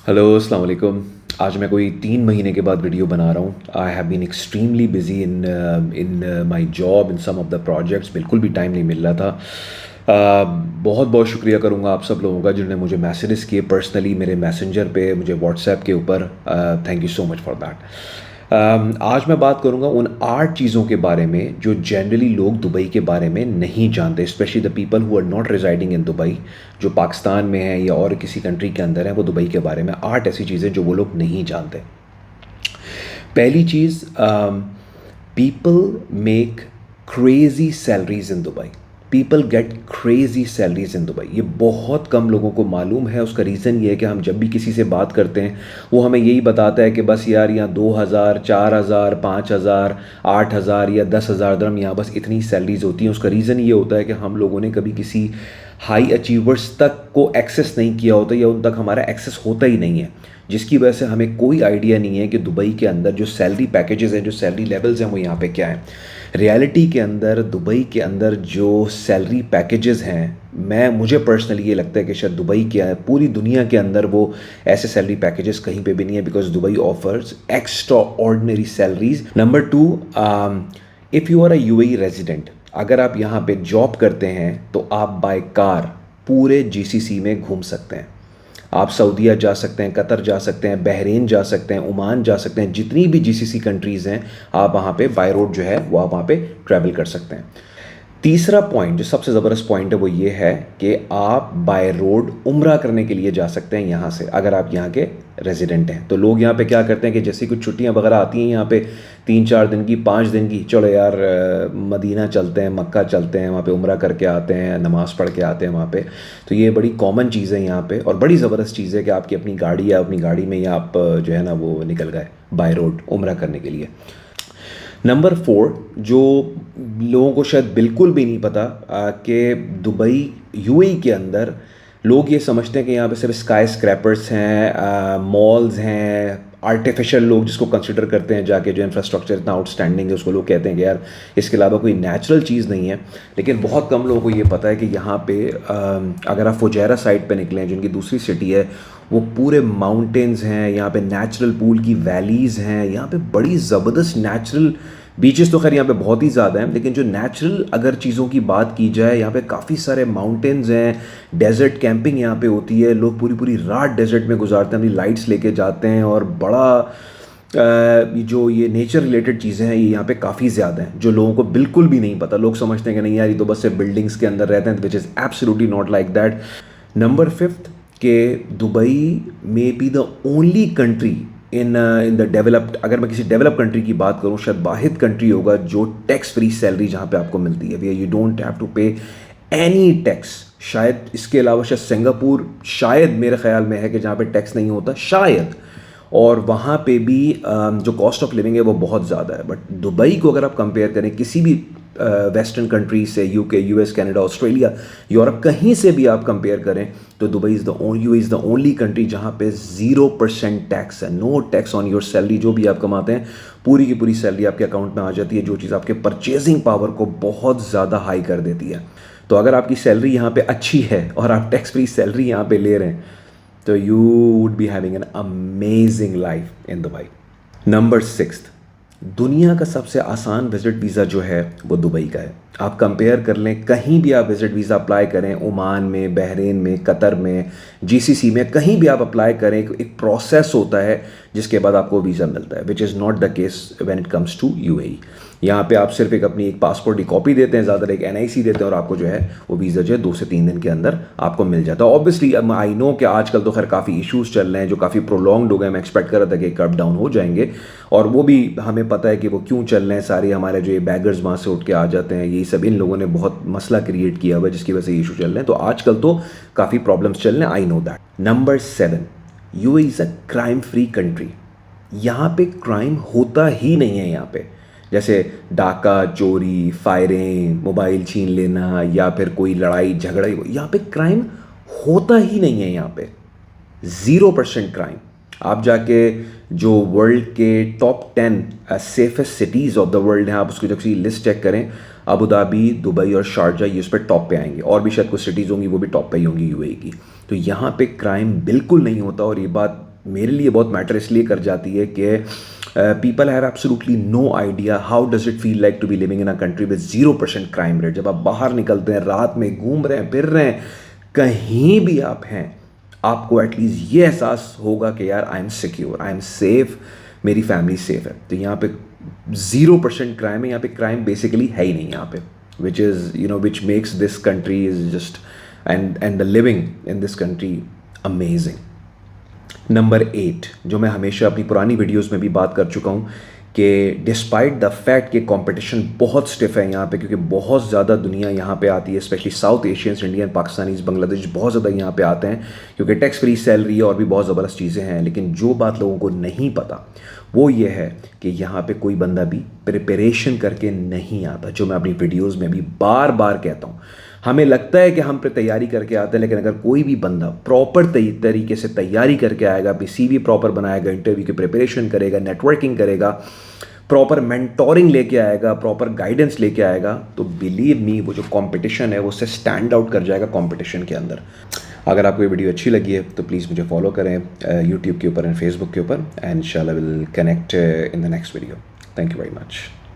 Hello अस्सलाम वालेकुम। आज मैं कोई 3 महीने के बाद वीडियो बना रहा हूँ। I have been extremely busy in in my job in some of the projects. बिल्कुल भी टाइम नहीं मिल रहा था। बहुत बहुत शुक्रिया करूँगा आप सब लोगों का जिन्होंने मुझे मैसेजेस किए पर्सनली मेरे मैसेंजर पे, मुझे व्हाट्सएप के ऊपर। Thank you so much for that. आज मैं बात करूँगा उन 8 चीज़ों के बारे में जो जनरली लोग दुबई के बारे में नहीं जानते, specially the people who are not residing in Dubai. जो पाकिस्तान में है या और किसी कंट्री के अंदर है, वो दुबई के बारे में 8 ऐसी चीज़ें जो वो लोग नहीं जानते। पहली चीज़, people make crazy salaries in Dubai. People get crazy salaries in Dubai. ये बहुत कम लोगों को मालूम है। उसका रीज़न ये है कि हम जब भी किसी से बात करते हैं वो हमें यही बताता है कि बस यार यहाँ 2,000, 4,000, 5,000, 8,000 या 10,000 दरम, यहाँ बस इतनी सैलरीज होती हैं। उसका रीज़न ये होता है कि हम लोगों ने कभी किसी हाई अचीवर्स तक को एक्सेस नहीं किया होता या उन तक हमारा एक्सेस होता ही नहीं है, जिसकी वजह से हमें कोई आइडिया नहीं है कि दुबई के अंदर जो सैलरी पैकेजेस हैं, जो सैलरी लेवल्स हैं, वो यहाँ पे क्या है। रियलिटी के अंदर दुबई के अंदर जो सैलरी पैकेजेस हैं, मुझे पर्सनली ये लगता है कि शायद दुबई के पूरी दुनिया के अंदर वो ऐसे सैलरी पैकेजेस कहीं पे भी नहीं है, because Dubai offers extraordinary salaries. Number 2, if you are a UAE resident, अगर आप यहाँ पे जॉब करते हैं तो आप बाय कार पूरे जीसीसी में घूम सकते हैं। आप सऊदीया जा सकते हैं, कतर जा सकते हैं, बहरीन जा सकते हैं, ओमान जा सकते हैं। जितनी भी जीसीसी कंट्रीज़ हैं, आप वहाँ पे बाय रोड जो है वो आप वहाँ पे ट्रैवल कर सकते हैं। तीसरा पॉइंट जो सबसे ज़बरदस्त पॉइंट है वो ये है कि आप बाय रोड उम्रा करने के लिए जा सकते हैं यहाँ से, अगर आप यहाँ के रेजिडेंट हैं। तो लोग यहाँ पे क्या करते हैं कि जैसे कुछ छुट्टियाँ वगैरह आती हैं यहाँ पे 3-4 दिन की, 5 दिन की, चलो यार मदीना चलते हैं, मक्का चलते हैं, वहाँ पे उम्रा करके आते हैं, नमाज़ पढ़ के आते हैं वहाँ पे। तो ये बड़ी कॉमन चीज़ है यहाँ पे, और बड़ी ज़बरदस्त चीज़ है कि आपकी अपनी गाड़ी है, अपनी गाड़ी में ही आप जो है ना वो निकल गए बाय रोड उम्रा करने के लिए। नंबर 4, जो लोगों को शायद बिल्कुल भी नहीं पता, कि दुबई यूएई के अंदर लोग ये समझते हैं कि यहाँ पे सिर्फ स्काई स्क्रैपर्स हैं, मॉल्स हैं, आर्टिफिशियल लोग जिसको कंसिडर करते हैं जाके, जो इंफ्रास्ट्रक्चर इतना आउटस्टैंडिंग है उसको लोग कहते हैं कि यार इसके अलावा कोई नेचुरल चीज़ नहीं है। लेकिन बहुत कम लोगों को ये पता है कि यहाँ पे अगर आप फुजैरा साइड पे निकलें, जिनकी दूसरी सिटी है, वो पूरे माउंटेन्स हैं, यहाँ पे नेचुरल पूल की वैलीज़ हैं, यहाँ पे बड़ी ज़बरदस्त नेचुरल बीचेस तो खैर यहाँ पे बहुत ही ज़्यादा हैं, लेकिन जो नेचुरल अगर चीज़ों की बात की जाए, यहाँ पे काफ़ी सारे माउंटेन्स हैं। डेजर्ट कैंपिंग यहाँ पे होती है, लोग पूरी पूरी रात डेजर्ट में गुजारते हैं, अपनी लाइट्स लेके जाते हैं, और बड़ा जो ये नेचर रिलेटेड चीज़ें हैं ये यहाँ पे काफ़ी ज़्यादा हैं, जो लोगों को बिल्कुल भी नहीं पता। लोग समझते हैं कि नहीं यार ये तो बस से बिल्डिंग्स के अंदर रहते हैं, which is absolutely not like that. Number 5 के Dubai may be the only country in the developed, अगर मैं किसी डेवलप कंट्री की बात करूँ, शायद वाहिद कंट्री होगा जो टैक्स फ्री सैलरी जहाँ पे आपको मिलती है भैया। यू डोंट हैव टू पे एनी टैक्स। शायद इसके अलावा शायद सिंगापुर, शायद मेरे ख्याल में है कि जहाँ पे टैक्स नहीं होता शायद, और वहाँ पे भी जो कॉस्ट ऑफ लिविंग है वो बहुत ज़्यादा है। बट दुबई को अगर आप कंपेयर करें किसी भी वेस्टर्न कंट्री से, UK, US, Canada, Australia, Europe, कहीं से भी आप कंपेयर करें, तो Dubai is the only country जहाँ पे 0% टैक्स है। No tax on your salary. जो भी आप कमाते हैं पूरी की पूरी सैलरी आपके अकाउंट में आ जाती है, जो चीज़ आपके परचेजिंग पावर को बहुत ज़्यादा हाई कर देती है। तो अगर आपकी सैलरी यहाँ पे अच्छी है और आप टैक्स फ्री सैलरी यहाँ पे ले रहे हैं, तो you would be having an amazing life in Dubai. Number 6, दुनिया का सबसे आसान विजिट वीज़ा जो है वो दुबई का है। आप कंपेयर कर लें, कहीं भी आप विजिट वीज़ा अप्लाई करें, ओमान में, बहरीन में, कतर में, जीसीसी में, कहीं भी आप अप्लाई करें, एक प्रोसेस होता है जिसके बाद आपको वीज़ा मिलता है, which is not the case when it comes to UAE. यहाँ पे आप सिर्फ अपनी एक पासपोर्ट की कॉपी देते हैं, ज़्यादा एक एनआईसी देते हैं, और आपको जो है वो वीज़ा जो है 2 से 3 दिन के अंदर आपको मिल जाता है। ऑब्वियसली आई नो कि आजकल तो खैर काफ़ी इश्यूज़ चल रहे हैं जो काफ़ी प्रोलॉन्ग्ड हो गए। मैं एक्सपेक्ट कर रहा था कि कब डाउन हो जाएंगे, और वो भी हमें पता है कि वो क्यों चल रहे हैं। सारे हमारे जो ये बैगर्स वहाँ से उठ के आ जाते हैं, यही सब इन लोगों ने बहुत मसला क्रिएट किया हुआ है जिसकी वजह से इशू चल रहे हैं। तो आजकल तो काफ़ी प्रॉब्लम्स चल रहे हैं, I know that. Number 7, UAE is a crime free country. यहाँ पे क्राइम होता ही नहीं है। यहाँ पे जैसे डाका, चोरी, फायरिंग, मोबाइल छीन लेना, या फिर कोई लड़ाई झगड़ा, यहाँ पे क्राइम होता ही नहीं है। यहाँ पे 0% क्राइम। आप जाके जो वर्ल्ड के top 10 safest cities of the world हैं, आप उसकी जब सी लिस्ट चेक करें, अबू धाबी, दुबई और शारजा ये उस पर टॉप पे आएंगे, और भी शायद कुछ सिटीज़ होंगी वो भी टॉप पे ही होंगी यूएई की। तो यहाँ पे क्राइम बिल्कुल नहीं होता, और ये बात मेरे लिए बहुत मैटर इसलिए कर जाती है कि people have absolutely no idea how does it feel like to be living in a country with 0% crime rate. जब आप बाहर निकलते हैं, रात में घूम रहे हैं, फिर रहे हैं, कहीं भी आप हैं, आपको एटलीस्ट ये एहसास होगा कि यार I am secure, I am safe, मेरी फैमिली सेफ है। तो यहाँ पे 0% क्राइम है, यहाँ पे क्राइम बेसिकली है ही नहीं यहाँ पे, which is which makes this country is just and the living in this country amazing. Number 8, जो मैं हमेशा अपनी पुरानी वीडियोस में भी बात कर चुका हूँ कि डिस्पाइट द फैक्ट कि कंपटीशन बहुत स्टिफ है यहाँ पे, क्योंकि बहुत ज़्यादा दुनिया यहाँ पे आती है, specially south Asians, Indian, Pakistanis, Bangladesh बहुत ज़्यादा यहाँ पे आते हैं, क्योंकि टैक्स फ्री सैलरी और भी बहुत ज़बरदस्त चीज़ें हैं। लेकिन जो बात लोगों को नहीं पता वो ये है कि यहाँ पे कोई बंदा भी प्रिपरेशन करके नहीं आता, जो मैं अपनी वीडियोज़ में भी बार बार कहता हूँ। हमें लगता है कि हम पे तैयारी करके आते हैं, लेकिन अगर कोई भी बंदा प्रॉपर तरीके से तैयारी करके आएगा, अपनी सीवी प्रॉपर बनाएगा, इंटरव्यू की प्रिपरेशन करेगा, नेटवर्किंग करेगा, प्रॉपर मेंटोरिंग लेके आएगा, प्रॉपर गाइडेंस लेके आएगा, तो बिलीव मी वो जो कंपटीशन है वो उससे स्टैंड आउट कर जाएगा कंपटीशन के अंदर। अगर आपको ये वीडियो अच्छी लगी है तो प्लीज़ मुझे फॉलो करें यूट्यूब के ऊपर एंड फेसबुक के ऊपर, एंड इंशाल्लाह will connect in the next video. Thank you very much.